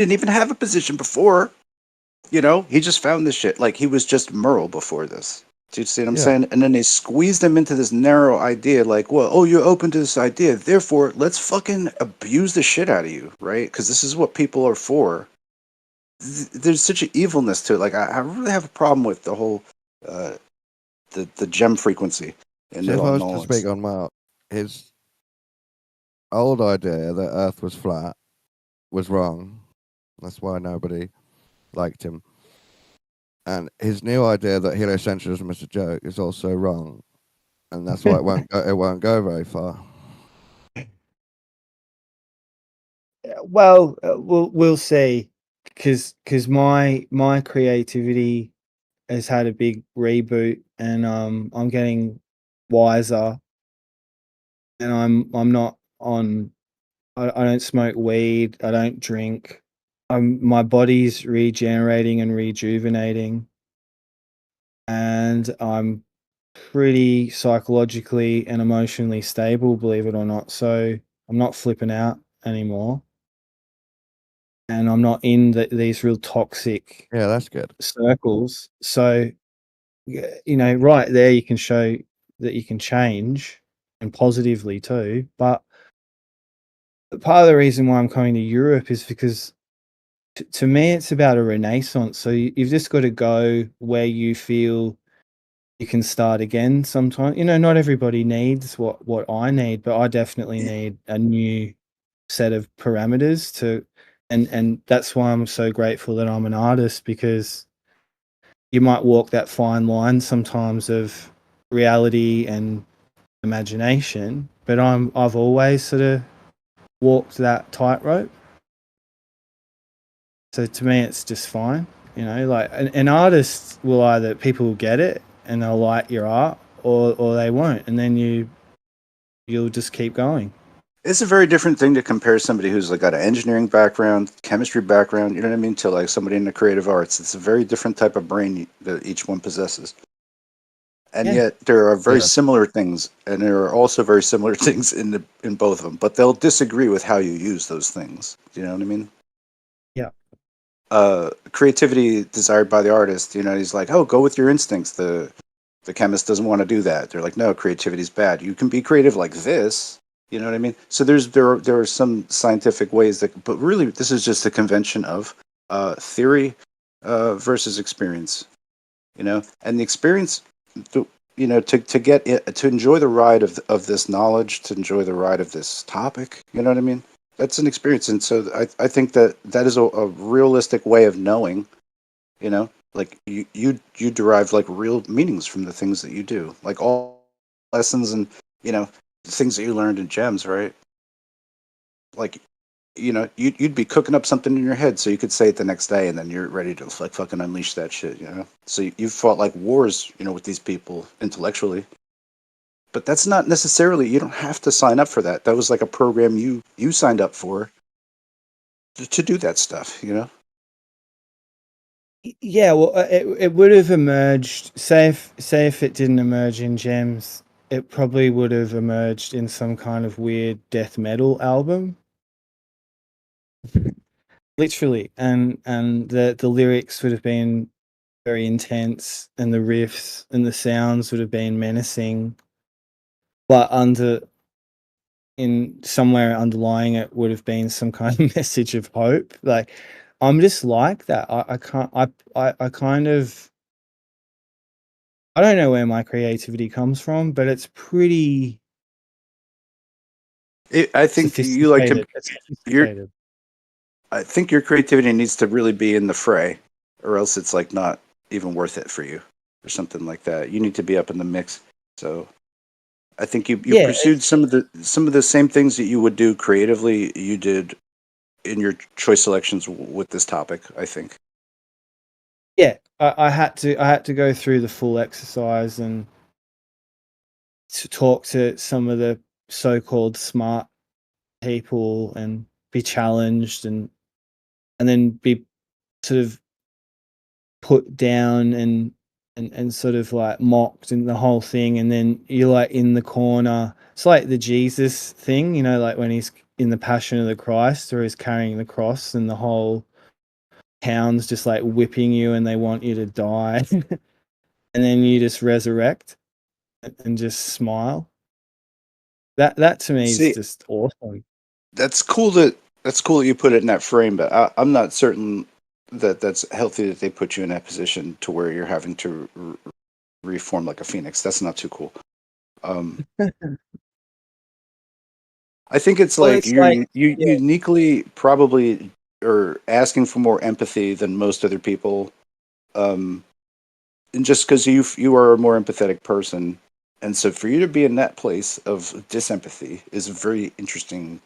didn't even have a position before. He just found this shit. Like he was just Merle before this. Do you see what I'm Yeah. saying? And then they squeezed him into this narrow idea, like, well, oh, you're open to this idea, therefore, let's fucking abuse the shit out of you, right? Because this is what people are for. There's such an evilness to it. Like, I really have a problem with the whole, uh, the gem frequency in So if I was to speak Nolan's. on Mark, his old idea that Earth was flat was wrong. That's why nobody liked him. And his new idea that heliocentrism is a joke is also wrong, and that's why it won't go very far. Well, we'll see, because my creativity has had a big reboot, and I'm getting wiser, and I'm not on. I don't smoke weed. I don't drink. My body's regenerating and rejuvenating, and I'm pretty psychologically and emotionally stable, believe it or not. So I'm not flipping out anymore, and I'm not in these real toxic Yeah, that's good. circles. So, right there, you can show that you can change, and positively too. But part of the reason why I'm coming to Europe is because to me, it's about a renaissance. So you've just got to go where you feel you can start again. Sometimes, not everybody needs what I need, but I definitely need a new set of parameters to, and that's why I'm so grateful that I'm an artist, because you might walk that fine line sometimes of reality and imagination, but I've always sort of walked that tightrope. So to me, it's just fine. Like an artist will either people will get it and they'll like your art, or they won't, and then you'll just keep going. It's a very different thing to compare somebody who's like got an engineering background, chemistry background, you know what I mean, to like somebody in the creative arts. It's a very different type of brain that each one possesses. And Yeah, yet there are very Yeah, similar things, and there are also very similar things in both of them. But they'll disagree with how you use those things. Do you know what I mean? yeah, Creativity desired by the artist. He's like, oh, go with your instincts. The chemist doesn't want to do that. They're like, no, creativity is bad. You can be creative like this. You know what I mean? So there are some scientific ways that, but really, this is just a convention of theory versus experience. And the experience, to get it, to enjoy the ride of this knowledge, to enjoy the ride of this topic. You know what I mean? That's an experience, and so I think that is a realistic way of knowing. Like you derive like real meanings from the things that you do, like all lessons and the things that you learned in gems, right? Like you'd be cooking up something in your head so you could say it the next day, and then you're ready to like fucking unleash that shit. So you've fought like wars, with these people intellectually, but that's not necessarily, you don't have to sign up for that. That was like a program you signed up for to do that stuff. yeah. Well, it would have emerged. Say if it didn't emerge in gems, it probably would have emerged in some kind of weird death metal album, literally. And the lyrics would have been very intense, and the riffs and the sounds would have been menacing, but in somewhere underlying it would have been some kind of message of hope. Like, I'm just like that. I can't. I kind of. I don't know where my creativity comes from, but it's pretty I think you like to sophisticated. It's your sophisticated. I think your creativity needs to really be in the fray, or else it's like not even worth it for you, or something like that. You need to be up in the mix. So I think you Yeah, pursued some of the same things that you would do creatively. You did in your choice selections with this topic. I think. yeah. I had to go through the full exercise and to talk to some of the so-called smart people and be challenged, and then be sort of put down and sort of like mocked and the whole thing, and then you're like in the corner. It's like the Jesus thing, like when he's in the Passion of the Christ, or he's carrying the cross, and the whole hounds just like whipping you and they want you to die, and then you just resurrect and just smile. That to me is See, just awesome. that's cool that you put it in that frame, but I'm not certain that that's healthy that they put you in that position to where you're having to reform like a phoenix. That's not too cool. I think it's Well, like it's like, you yeah, uniquely probably are asking for more empathy than most other people, and just because you are a more empathetic person, and so for you to be in that place of disempathy is a very interesting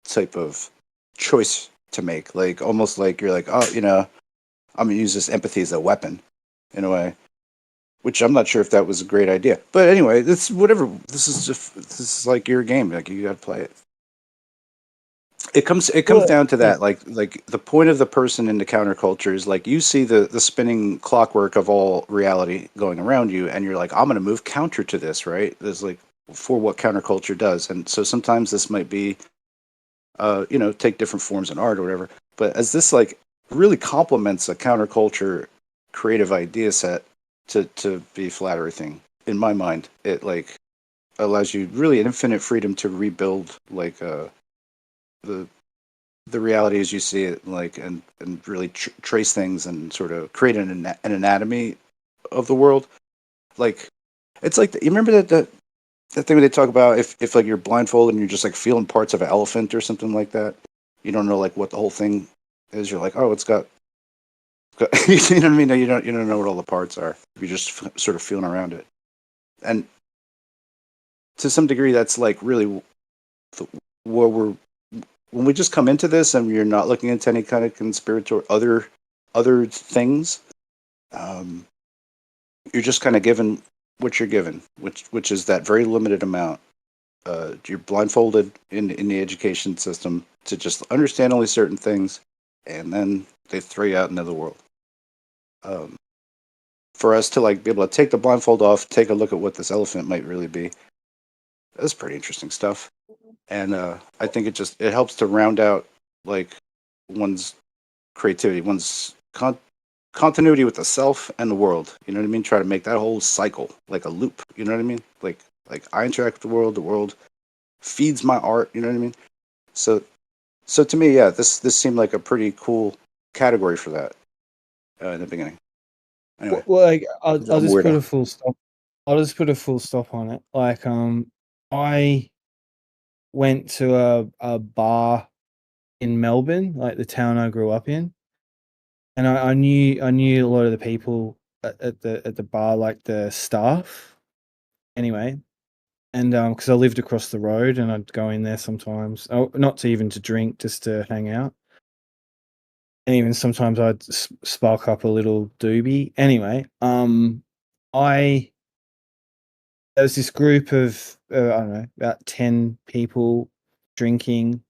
type of choice to make. Like almost like you're like, oh, I'm gonna use this empathy as a weapon in a way, which I'm not sure if that was a great idea. But anyway, this whatever. This is like your game. Like you got to play it. It comes well, down to yeah, that. Like the point of the person in the counterculture is like you see the spinning clockwork of all reality going around you, and you're like, I'm gonna move counter to this, right? There's like for what counterculture does, and so sometimes this might be take different forms in art or whatever. But as this like really complements a counterculture creative idea set to be flat earthing, in my mind, it like allows you really infinite freedom to rebuild like the the reality as you see it, like and really trace things and sort of create an anatomy of the world. Like it's like you remember that thing where they talk about if like you're blindfolded and you're just like feeling parts of an elephant or something like that. You don't know like what the whole thing is. You're like, oh, you know what I mean? No, you don't know what all the parts are. You're just sort of feeling around it, and to some degree, that's like really where we're when we just come into this and you're not looking into any kind of conspiratorial other things. Um, you're just kind of given what you're given, which is that very limited amount. You're blindfolded in the education system to just understand only certain things, and then they throw you out into the world. Um, for us to like be able to take the blindfold off, take a look at what this elephant might really be, that's pretty interesting stuff. And I think it helps to round out like one's creativity, one's continuity with the self and the world. You know what I mean? Try to make that whole cycle like a loop. You know what I mean? Like I interact with the world feeds my art. You know what I mean? So so to me, yeah, this seemed like a pretty cool category for that in the beginning. Anyway, well, like, I'm I'll just put weirdo. a full stop. I'll just put a full stop on it. Like, I went to a bar in Melbourne, like the town I grew up in, and I knew a lot of the people at the bar, like the staff. Anyway, and because I lived across the road, and I'd go in there sometimes, not to even to drink, just to hang out, and even sometimes I'd spark up a little doobie. Anyway, I there was this group of I don't know, about 10 people drinking,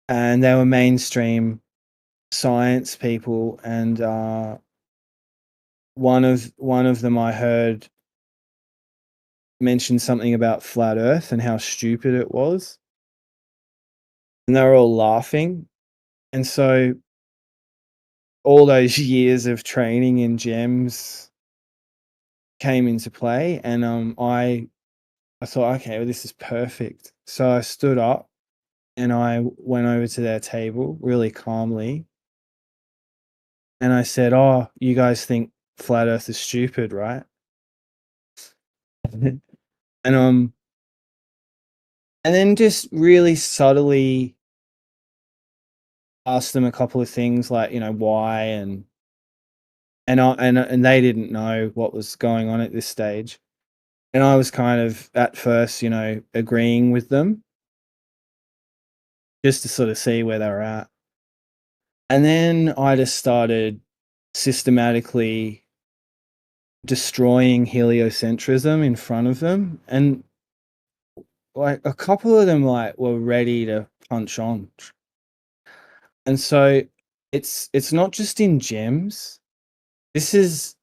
and they were mainstream science people, and one of them I heard mention something about flat Earth and how stupid it was, and they were all laughing. And so all those years of training in gems came into play, and I thought, okay, well, this is perfect. So I stood up and I went over to their table really calmly, and I said, "Oh, you guys think flat Earth is stupid, right?" and and then just really subtly asked them a couple of things, like, why, and they didn't know what was going on at this stage. And I was kind of at first, agreeing with them just to sort of see where they were at. And then I just started systematically destroying heliocentrism in front of them. And like a couple of them like were ready to punch on. And so it's not just in gems. This is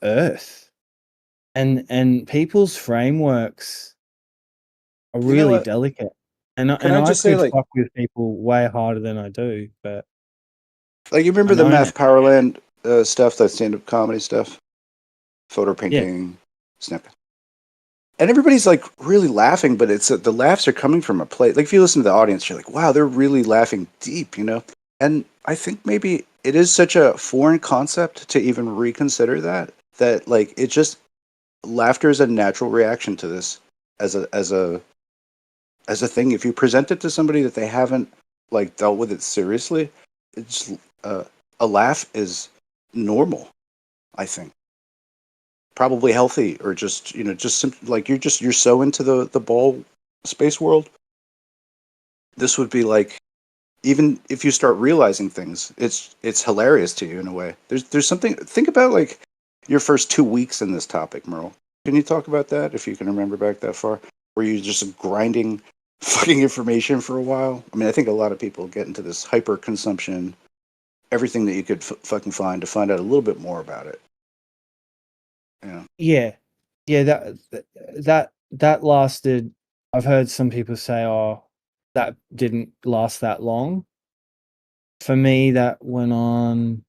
Earth. And people's frameworks are You know really what? delicate. And Can and I I just say could like fuck with people way harder than I do, but Like you remember I the know. Math Powerland stuff, that stand-up comedy stuff, photo Yeah, painting, snap, and everybody's like really laughing, but it's the laughs are coming from a place. Like if you listen to the audience, you're like, wow, they're really laughing deep, you know. And I think maybe it is such a foreign concept to even reconsider that like it just laughter is a natural reaction to this as a thing. If you present it to somebody that they haven't like dealt with it seriously, it's a laugh is normal. I think probably healthy, or just like you're so into the ball space world. This would be like, even if you start realizing things, it's hilarious to you in a way. There's something. Think about like your first 2 weeks in this topic, Merle. Can you talk about that if you can remember back that far? Were you just grinding fucking information for a while? I mean, I think a lot of people get into this hyper consumption, everything that you could fucking find to find out a little bit more about it. Yeah. yeah, yeah. That lasted. I've heard some people say, "Oh, that didn't last that long." For me, that went on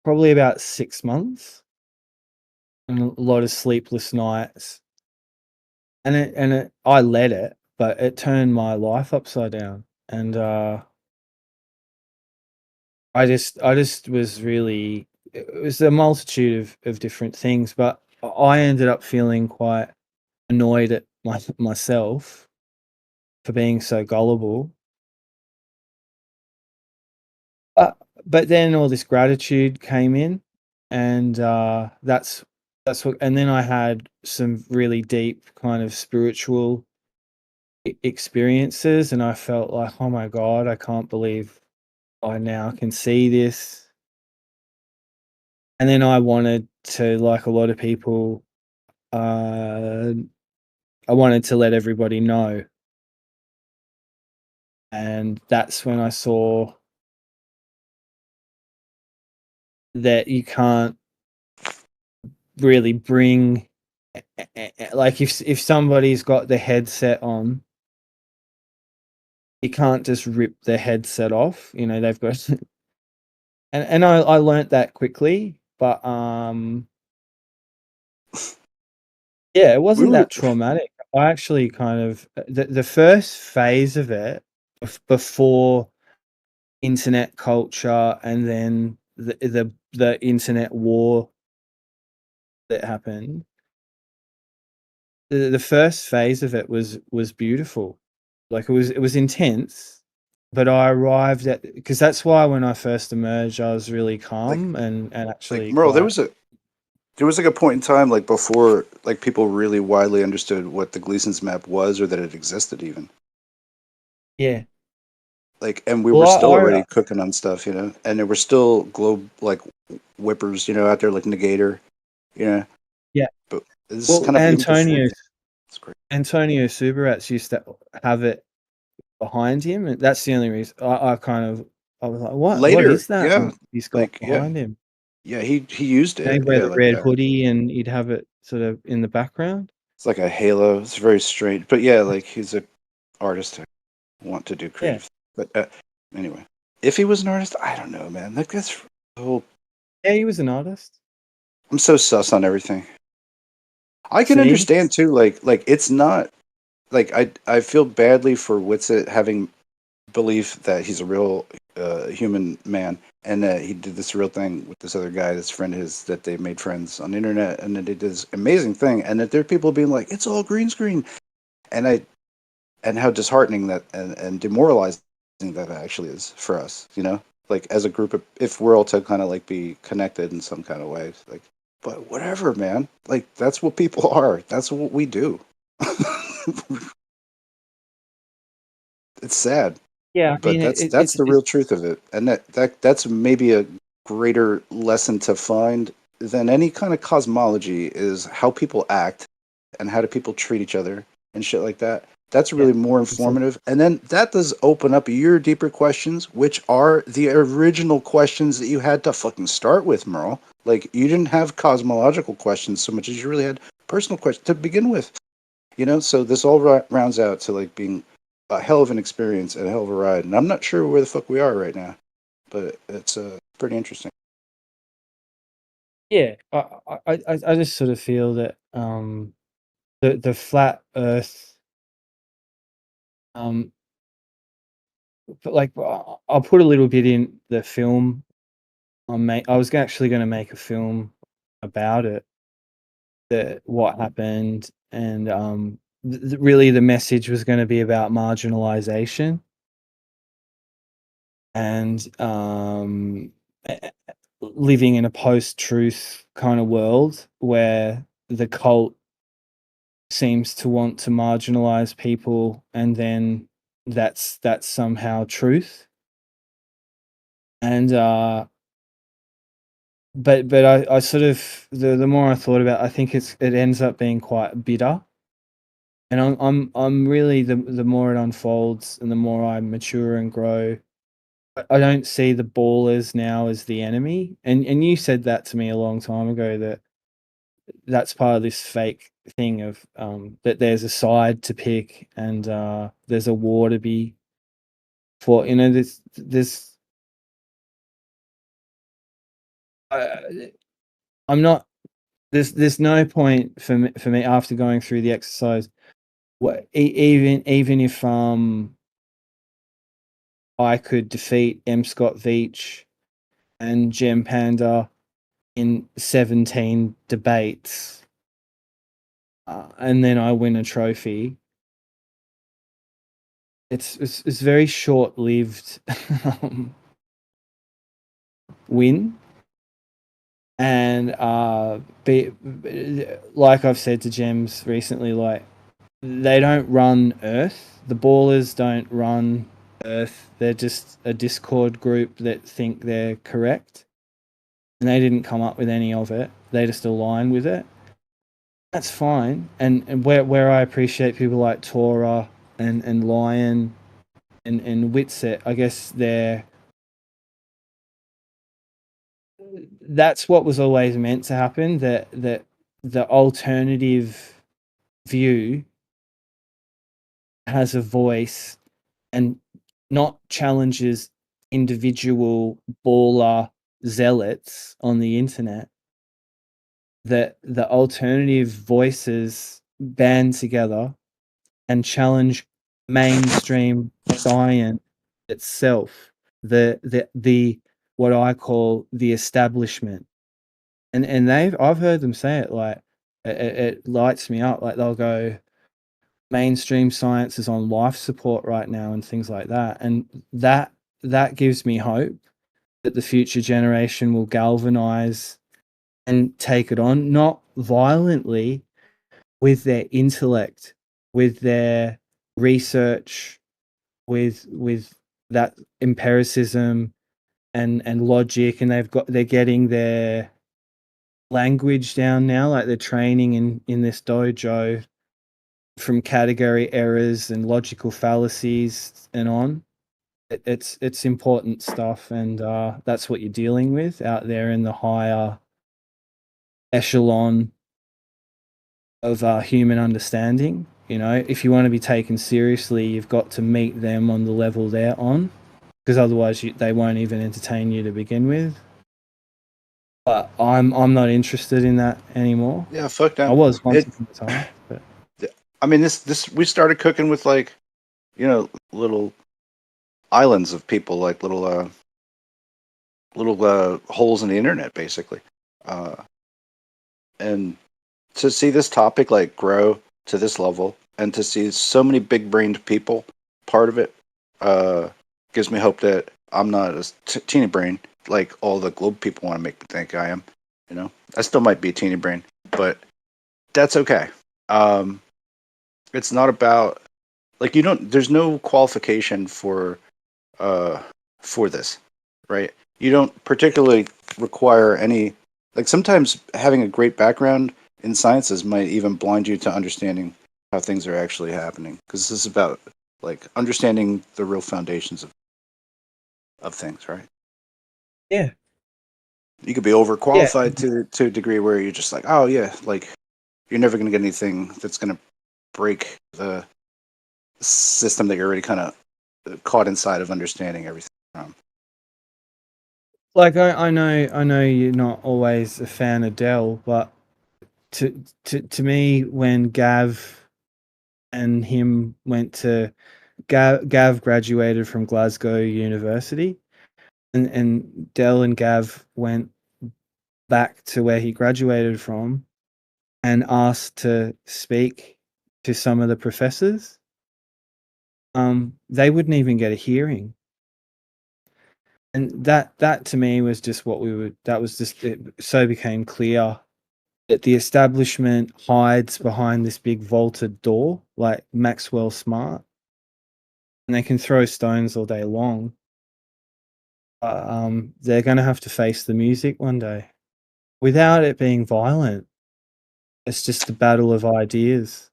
probably about 6 months, and a lot of sleepless nights. I let it, but it turned my life upside down. And I just was really, it was a multitude of different things, but I ended up feeling quite annoyed at myself for being so gullible. But but then all this gratitude came in, and that's what. And then I had some really deep kind of spiritual experiences, and I felt like, oh my god, I can't believe I now can see this. And then I wanted to, like a lot of people, uh, I wanted to let everybody know. And that's when I saw that you can't really bring, like, if somebody's got the headset on, you can't just rip the headset off. You know, they've got, and I learnt that quickly, but yeah, it We wasn't were that traumatic. I actually kind of, the first phase of it, before internet culture, and then the internet war that happened. The first phase of it was beautiful. Like it was intense, but I arrived at, because that's why when I first emerged, I was really like calm and like actually Merle. There quite, was a There was like a point in time, like before, like people really widely understood what the Gleason's map was, or that it existed even. yeah. Like, and we Well, were still I already cooking on stuff, and there were still globe like whippers, out there like Negator, you know. yeah. But this is Well, kind of even before. It's great. Antonio Subarats used to have it behind him, and that's the only reason I kind of, I was like, what Later, is that yeah, he's got like behind him? yeah, he used And it, he'd wear yeah, the like red hoodie and he'd have it sort of in the background. it's like a halo. It's very strange, but yeah, like he's a artist. I want to do Yeah. creative, but anyway, if he was an artist, I don't know, man. Like that's the whole. Yeah, he was an artist. I'm so sus on everything. I can See? understand too, like it's not like I feel badly for Witsit having belief that he's a real human man, and that he did this real thing with this other guy, this friend of his, that they made friends on the internet, and that they did this amazing thing, and that there are people being like, it's all green screen, and and how disheartening that and demoralizing that actually is for us, like as a group of, if we're all to kind of like be connected in some kind of way, like, but whatever, man, like that's what people are, that's what we do. It's sad, Yeah, I but mean, that's the real truth of it, and that's maybe a greater lesson to find than any kind of cosmology, is how people act and how do people treat each other and shit like that. That's yeah, really more exactly. informative, and then that does open up your deeper questions, which are the original questions that you had to fucking start with, Merle. Like, you didn't have cosmological questions so much as you really had personal questions to begin with. So this all rounds out to like being a hell of an experience and a hell of a ride, and I'm not sure where the fuck we are right now, but it's pretty interesting. Yeah, I just sort of feel that the flat Earth, but like I'll put a little bit in the film. I was actually going to make a film about it, that what happened, and really the message was going to be about marginalization and living in a post-truth kind of world where the cult seems to want to marginalize people, and then that's somehow truth. And but I sort of, the more I thought about it, I think it ends up being quite bitter. And I'm really, the more it unfolds and the more I mature and grow, I don't see the ballers now as the enemy. And you said that to me a long time ago, that that's part of this fake thing of that there's a side to pick, and there's a war to be fought. You know, there's I'm not, there's no point for me after going through the exercise. What, even if I could defeat M. Scott Veach and Gem Panda in 17 debates, and then I win a trophy, it's very short lived win. And like I've said to Gems recently, like, they don't run Earth. The ballers don't run Earth. They're just a Discord group that think they're correct, and they didn't come up with any of it. They just align with it. That's fine. And where I appreciate people like Tora and Lion and Witset, I guess that's what was always meant to happen. That the alternative view has a voice and not challenges individual baller zealots on the internet. That the alternative voices band together and challenge mainstream science itself, the what I call the establishment. And I've heard them say it, like, it lights me up. Like, they'll go, mainstream science is on life support right now and things like that. And that gives me hope that the future generation will galvanize and take it on, not violently, with their intellect, with their research, with that empiricism and logic. And they're getting their language down now, like they're training in this dojo from category errors and logical fallacies and on. It's important stuff, and that's what you're dealing with out there in the higher echelon of human understanding. You know, if you want to be taken seriously, you've got to meet them on the level they're on, because otherwise they won't even entertain you to begin with. But I'm not interested in that anymore. Yeah, fuck I that. was once upon a time, but I mean, this we started cooking with, like, little islands of people, like little holes in the internet, basically. And to see this topic like grow to this level, and to see so many big-brained people part of it, gives me hope that I'm not a teeny brain like all the globe people want to make me think I am. I still might be a teeny brain, but that's okay. It's not about, like, you don't. There's no qualification for this, right? You don't particularly require any, like, sometimes having a great background in sciences might even blind you to understanding how things are actually happening, because this is about, like, understanding the real foundations of things, right? yeah, You could be yeah, overqualified to a degree where you're just like, oh yeah, like, you're never going to get anything that's going to break the system that you're already kind of caught inside of understanding everything from. like I know you're not always a fan of Dell, but to me, when Gav and him went to Gav graduated from Glasgow University, and Dell and Gav went back to where he graduated from and asked to speak to some of the professors. They wouldn't even get a hearing. And that to me was just what we would, that was just, it so became clear that the establishment hides behind this big vaulted door like Maxwell Smart, and they can throw stones all day long. They're going to have to face the music one day without it being violent. It's just a battle of ideas.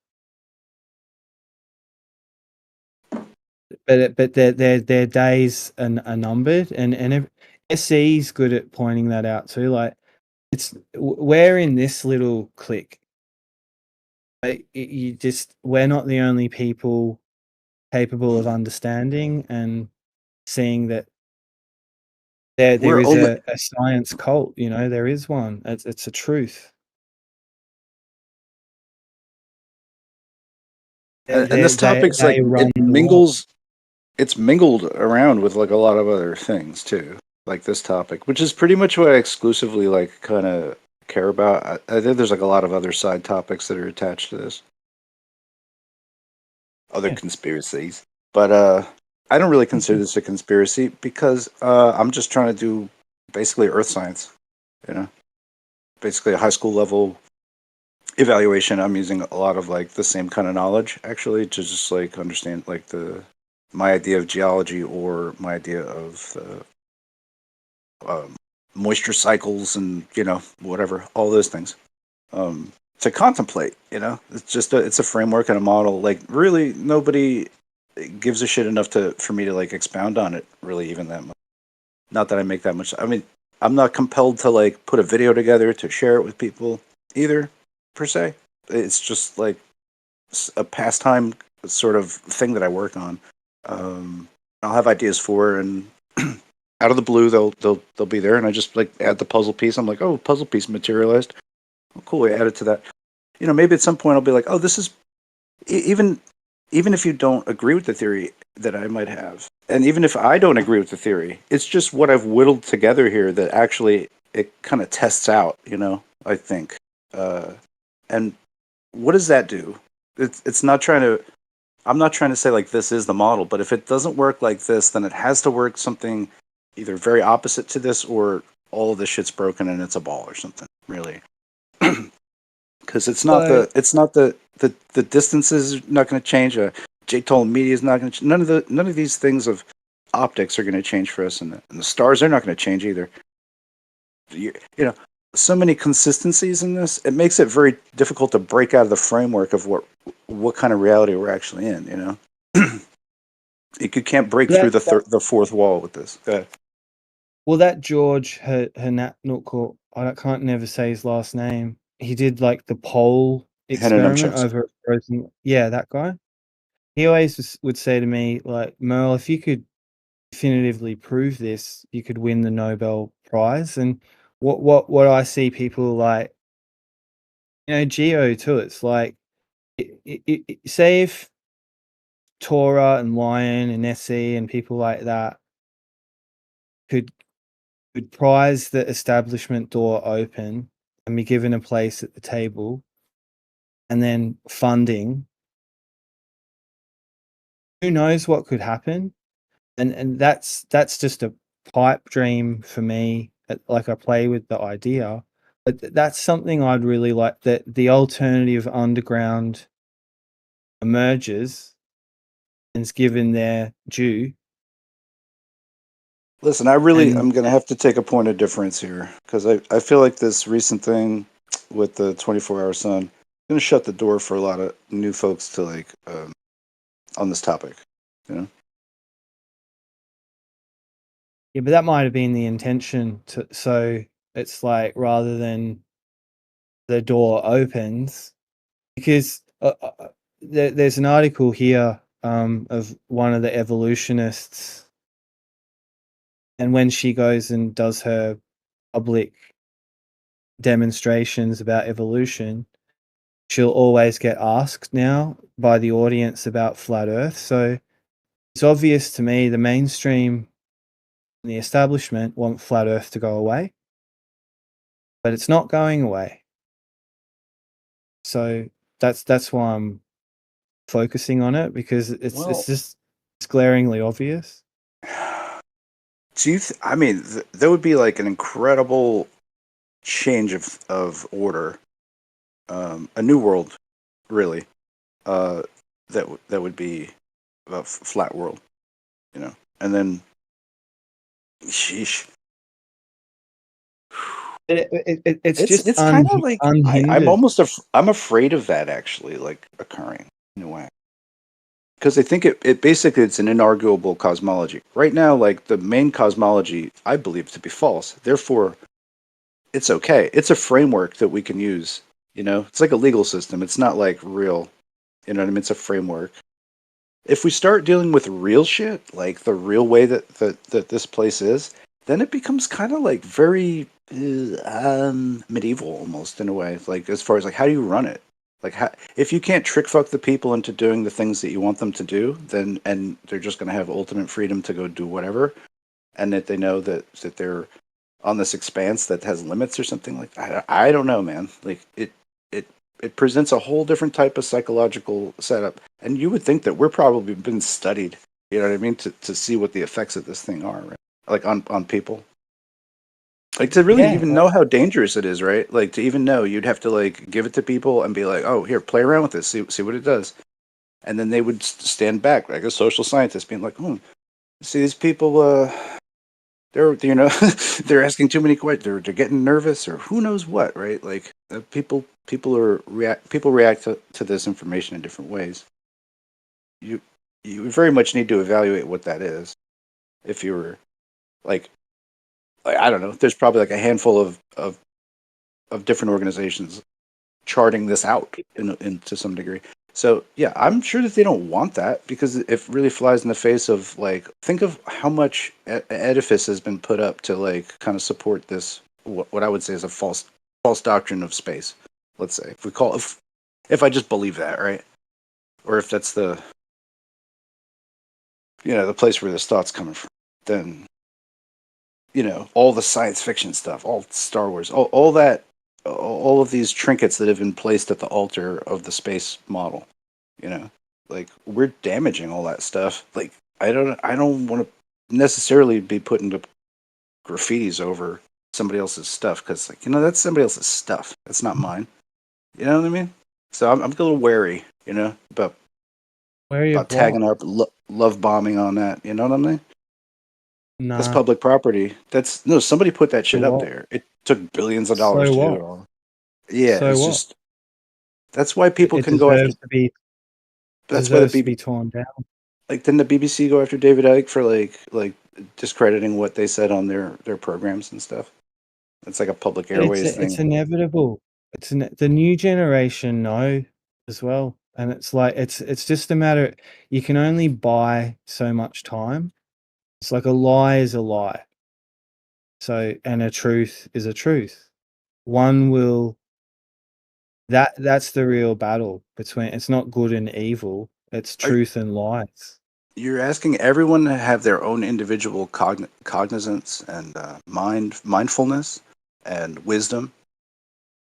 But their days are numbered, and SE's good at pointing that out too. Like, we're in this little clique. We're not the only people capable of understanding and seeing that there We're is only, a science cult. You know, there is one. It's a truth. and this topic's like They run it the world. mingles. It's mingled around with like a lot of other things too, like this topic, which is pretty much what I exclusively like kind of care about. I think there's like a lot of other side topics that are attached to this, other Yeah. conspiracies, but I don't really consider this a conspiracy because I'm just trying to do basically earth science, you know, basically a high school level evaluation. I'm using a lot of like the same kind of knowledge actually to just like understand like my idea of geology or my idea of moisture cycles and whatever, all those things to contemplate. It's just it's a framework and a model. Like really nobody gives a shit enough for me to like expound on it really even that much. Not that I make that much. I mean, I'm not compelled to like put a video together to share it with people either per se. It's just like a pastime sort of thing that I work on. I'll have ideas for, and out of the blue, they'll be there, and I just like add the puzzle piece. I'm like, oh, puzzle piece materialized. Oh, cool, I added to that. Maybe at some point I'll be like, oh, this is even if you don't agree with the theory that I might have, and even if I don't agree with the theory, it's just what I've whittled together here that actually it kind of tests out. I think, and what does that do? It's not trying to. I'm not trying to say like this is the model, but if it doesn't work like this, then it has to work something either very opposite to this, or all of this shit's broken and it's a ball or something. Really, because So the distance is not going to change. J-Toll media is not going to. None of these things of optics are going to change for us, and the stars are not going to change either. You know, so many consistencies in this. It makes it very difficult to break out of the framework of what kind of reality we're actually in. You can't break through the fourth wall with this. well, that George Hernatnuk, I can't never say his last name. He did like the pole experiment Henanumchus. over at frozen. Yeah, that guy. He always would say to me, like, Merl, if you could definitively prove this, you could win the Nobel Prize. And what I see people like, Geo too. It's like, say if Tora and Lion and Nessie and people like that could prize the establishment door open and be given a place at the table, and then funding, who knows what could happen? And that's just a pipe dream for me. Like, I play with the idea, but that's something I'd really like, that the alternative underground emerges and is given their due. Listen, I'm And going to have to take a point of difference here because I feel like this recent thing with the 24-hour sun is going to shut the door for a lot of new folks to like on this topic. yeah, but that might have been the intention so it's like, rather than the door opens, because there's an article here of one of the evolutionists, And when she goes and does her public demonstrations about evolution, she'll always get asked now by the audience about flat Earth. So it's obvious to me the mainstream and the establishment want flat Earth to go away, but it's not going away. So that's why I'm focusing on it, because it's just it's glaringly obvious. Do you? I mean, there would be like an incredible change of order, a new world, really. That would be a flat world, you know. And then, sheesh, It's just it's kind of like unhindered. I'm afraid of that actually, like occurring in a way. Because I think it basically it's an inarguable cosmology. Right now, like the main cosmology, I believe to be false. Therefore, it's okay. It's a framework that we can use. You know, it's like a legal system. It's not like real. You know what I mean? It's a framework. If we start dealing with real shit, like the real way that this place is, then it becomes kind of like very medieval almost in a way. Like as far as like how do you run it? Like how, if you can't trick fuck the people into doing the things that you want them to do, then and they're just going to have ultimate freedom to go do whatever, and that they know that they're on this expanse that has limits or something like that. I don't know, man. Like it presents a whole different type of psychological setup, and you would think that we're probably been studied. You know what I mean? To see what the effects of this thing are, right? Like on people. Like to really Yeah, even know how dangerous it is, right? Like to even know, you'd have to like give it to people and be like, "Oh, here, play around with this, see what it does," and then they would stand back like a social scientist, being like, "Hmm, see these people, they're you know they're asking too many questions, they're getting nervous or who knows what, right? Like people react to this information in different ways. You you very much need to evaluate what that is. If you were like I don't know, there's probably like a handful of different organizations charting this out in to some degree. So yeah, I'm sure that they don't want that because it really flies in the face of like think of how much edifice has been put up to like kind of support this what I would say is a false doctrine of space. Let's say if we call if I just believe that, right, or if that's the the place where this thought's coming from, then all the science fiction stuff, all Star Wars, all that, all of these trinkets that have been placed at the altar of the space model, you know, like we're damaging all that stuff. Like I don't want to necessarily be putting up graffitis over somebody else's stuff because like that's somebody else's stuff. That's not mine. You know what I mean? So I'm a little wary, about wary of what? tagging up love bombing on that. You know what I mean? That's Nah. public property. That's no, somebody put that So shit up what? there. It took billions of dollars So to do what? it all. Yeah, So it's what? just that's why people It can go after. deserves to be That's why the deserves to BB be torn down. like didn't the BBC go after David Icke for like discrediting what they said on their programs and stuff? It's like a public But airways it's thing. inevitable. The new generation know as well, and it's like it's just a matter. You can only buy so much time. It's like a lie is a lie. So and a truth is a truth. One will that's the real battle between. It's not good and evil. It's Are, truth and lies. you're asking everyone to have their own individual cognizance and mindfulness and wisdom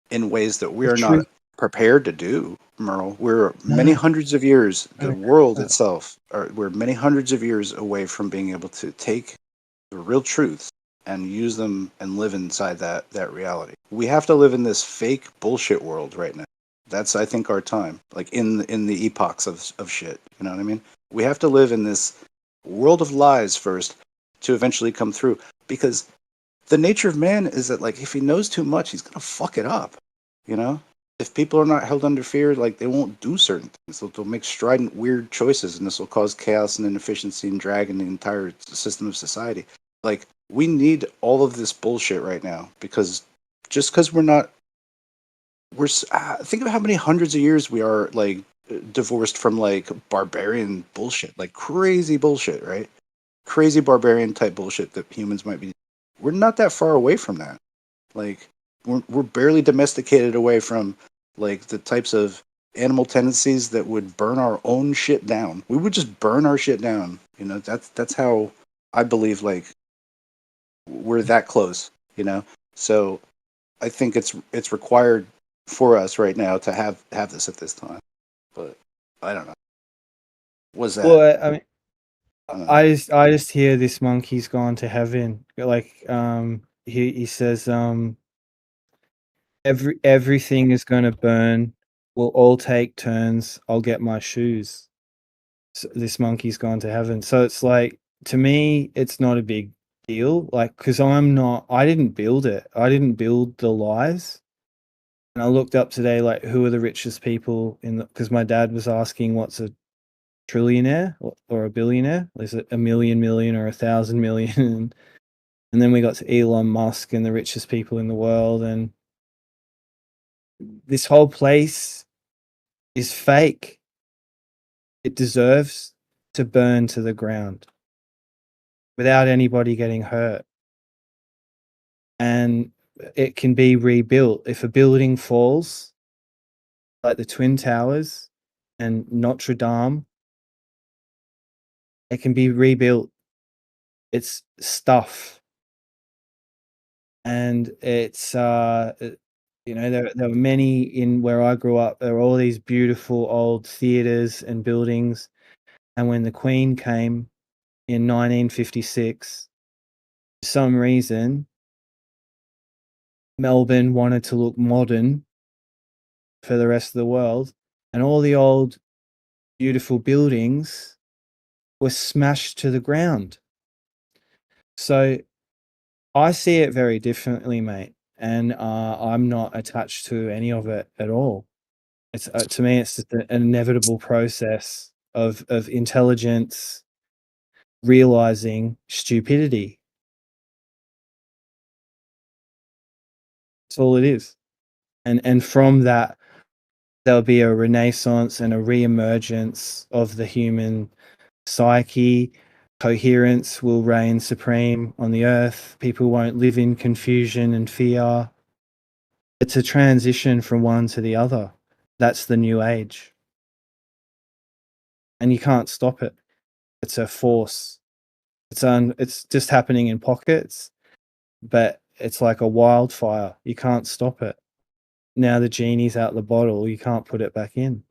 in ways that we The are not truth. prepared to do, Merle. We're many No, hundreds of years, the no, world no. itself, we're many hundreds of years away from being able to take the real truths and use them and live inside that reality. We have to live in this fake bullshit world right now. That's I think our time. Like in the epochs of shit. You know what I mean? We have to live in this world of lies first to eventually come through. Because the nature of man is that like if he knows too much, he's gonna fuck it up. You know? If people are not held under fear, like they won't do certain things. They'll make strident, weird choices, and this will cause chaos and inefficiency and drag in the entire system of society. Like we need all of this bullshit right now because just because we're not, think of how many hundreds of years we are like divorced from like barbarian bullshit, like crazy bullshit, right? crazy barbarian type bullshit that humans might be. We're not that far away from that. Like we're barely domesticated away from like the types of animal tendencies that would burn our own shit down. We would just burn our shit down. You know, that's how I believe like we're that close, you know. So I think it's required for us right now to have this at this time. But I don't know. Was that Well, I mean, uh, I just hear this monkey's gone to heaven. Like, he says, everything is going to burn. We'll all take turns. I'll get my shoes. So this monkey's gone to heaven. So it's like, to me, it's not a big deal. Like, because I didn't build it. I didn't build the lies. And I looked up today, like, who are the richest people because my dad was asking what's a trillionaire or a billionaire? Is it a million or 1,000 million? And then we got to Elon Musk and the richest people in the world. And this whole place is fake. It deserves to burn to the ground without anybody getting hurt. And it can be rebuilt. If a building falls, like the Twin Towers and Notre Dame, it can be rebuilt. It's stuff. And it's, there were many in where I grew up. There were all these beautiful old theaters and buildings. And when the Queen came in 1956, for some reason, Melbourne wanted to look modern for the rest of the world, and all the old beautiful buildings were smashed to the ground. So I see it very differently, mate, and I'm not attached to any of it at all. It's to me, it's just an inevitable process of intelligence realizing stupidity. That's all it is, and from that, there'll be a renaissance and a re-emergence of the human psyche. Coherence will reign supreme on the earth. People won't live in confusion and fear. It's a transition from one to the other. That's the new age. And you can't stop it. It's a force. It's just happening in pockets, but it's like a wildfire. You can't stop it. Now the genie's out the bottle, you can't put it back in.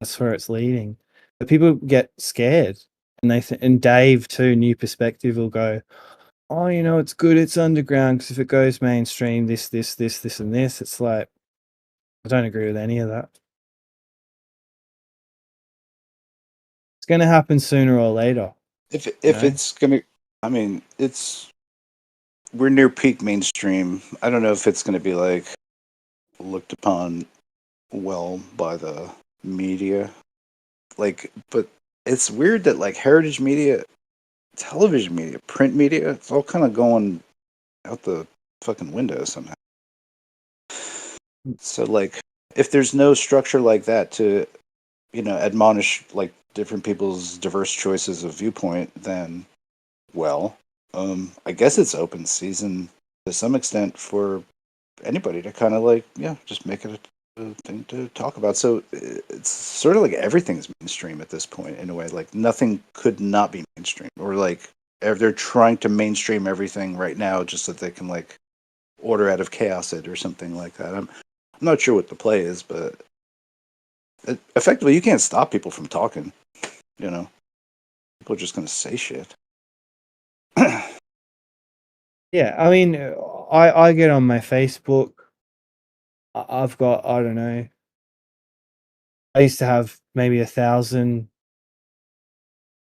That's where it's leading. But people get scared, and and Dave too, New Perspective, will go, "Oh, it's good. It's underground because if it goes mainstream, this, and this." It's like, I don't agree with any of that. It's going to happen sooner or later. if it's gonna? I mean, we're near peak mainstream. I don't know if it's gonna be like looked upon well by the media. Like, but it's weird that like heritage media, television media, print media, it's all kind of going out the fucking window somehow. So like, if there's no structure like that to, admonish like different people's diverse choices of viewpoint, then well, I guess it's open season to some extent for anybody to kind of like, yeah, just make it a thing to talk about. So it's sort of like everything's mainstream at this point in a way. Like nothing could not be mainstream, or like they're trying to mainstream everything right now just so they can like order out of chaos it or something like that. I'm not sure what the play is, but effectively you can't stop people from talking. You know, people are just gonna say shit. Yeah, I mean, I get on my Facebook. I've got, I don't know, I used to have maybe 1,000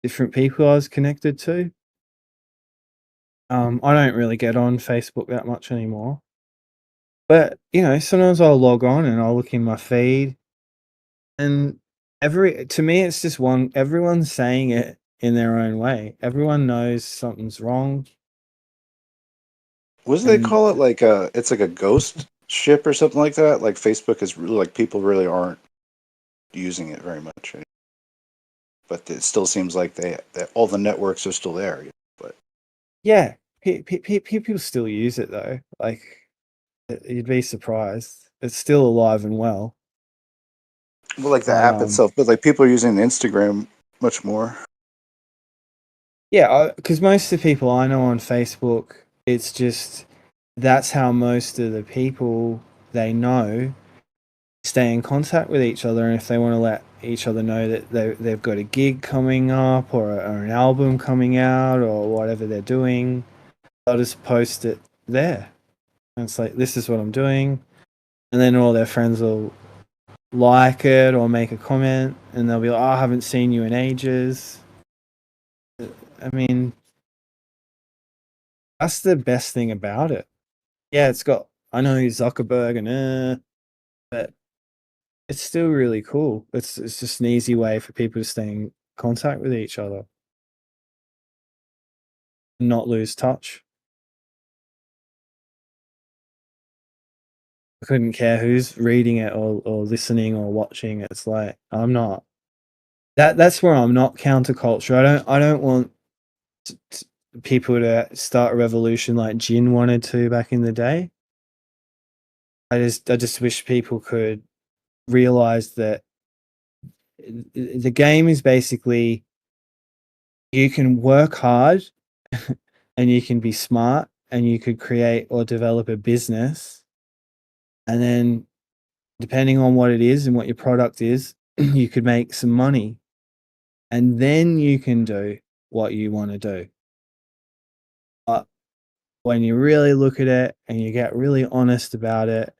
different people I was connected to. I don't really get on Facebook that much anymore. But, sometimes I'll log on and I'll look in my feed, and to me, it's just everyone's saying it in their own way. Everyone knows something's wrong. What do they And call it? Like it's like a ghost ship or something like that. Like Facebook is really like people really aren't using it very much. Right? but it still seems like that all the networks are still there. But Yeah, people still use it though. Like, you'd be surprised. It's still alive and well. well, like the But app itself, but like people are using Instagram much more. yeah, because most of the people I know on Facebook, it's just that's how most of the people they know stay in contact with each other, and if they want to let each other know that they've got a gig coming up or an album coming out or whatever they're doing, they'll just post it there. And it's like, this is what I'm doing. And then all their friends will like it or make a comment, and they'll be like, oh, I haven't seen you in ages. I mean, that's the best thing about it. Yeah, it's got, I know Zuckerberg and but it's still really cool. It's just an easy way for people to stay in contact with each other, and not lose touch. I couldn't care who's reading it or listening or watching. It's like, I'm not. That's where I'm not counterculture. I don't want people to start a revolution like Jin wanted to back in the day. I just wish people could realize that the game is basically, you can work hard and you can be smart and you could create or develop a business, and then depending on what it is and what your product is, you could make some money, and then you can do what you want to do. But when you really look at it and you get really honest about it,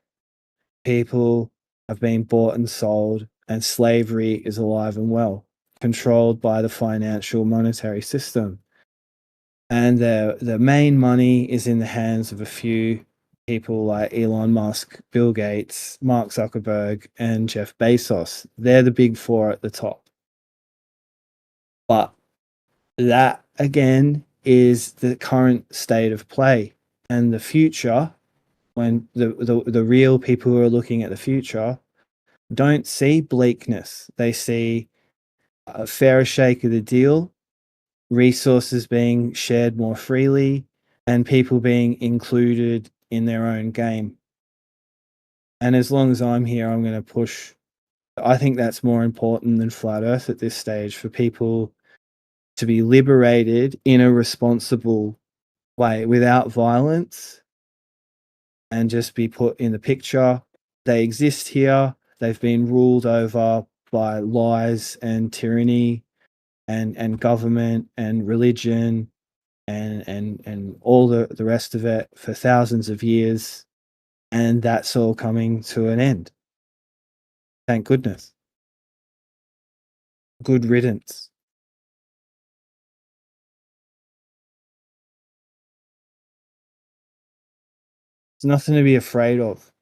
people have been bought and sold, and slavery is alive and well, controlled by the financial monetary system. And the main money is in the hands of a few people like Elon Musk, Bill Gates, Mark Zuckerberg, and Jeff Bezos. They're the big four at the top. But that, again, is the current state of play. And the future, when the real people who are looking at the future don't see bleakness. They see a fairer shake of the deal, resources being shared more freely, and people being included in their own game. And as long as I'm here, I'm going to push. I think that's more important than flat Earth at this stage, for people to be liberated in a responsible way without violence and just be put in the picture. They exist here. They've been ruled over by lies and tyranny and government and religion and all the rest of it for thousands of years, and that's all coming to an end. Thank goodness. Good riddance. There's nothing to be afraid of.